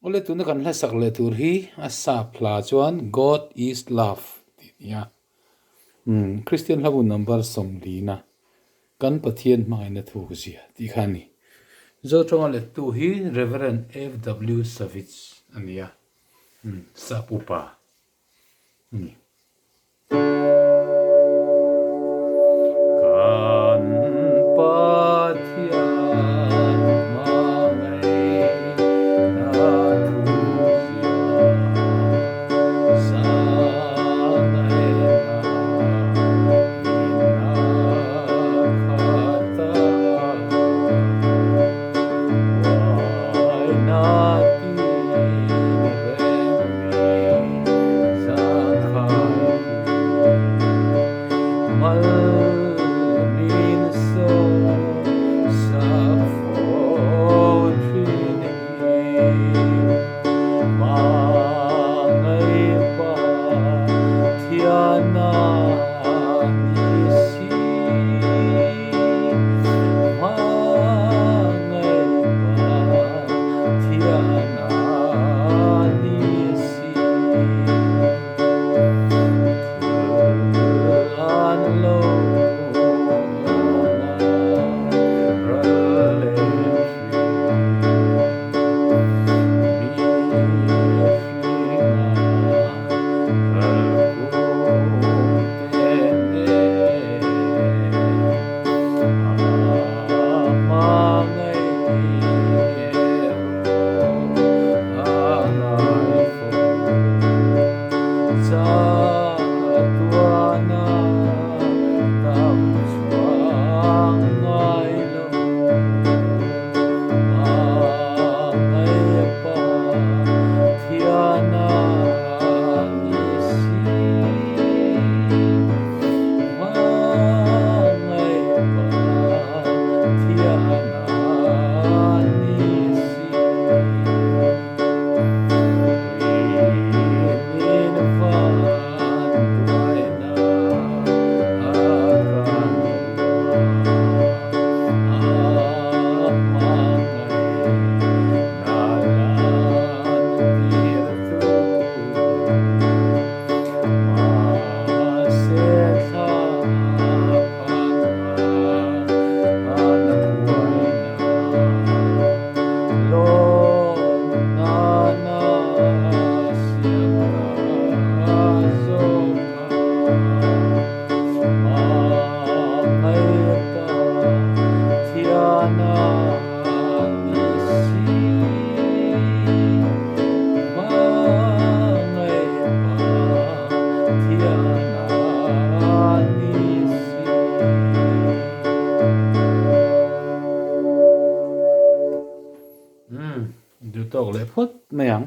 ole tu na kan la sak le tur hi asa phla chuan God is love ti ya Christian habu number som lina kan pathian hmangaihna thukzia ti khani zo chonga le tu hi Reverend FW Savage ania sapupa ni kan pathian hmangaihna thukzia sangaihna du tog le phut mayang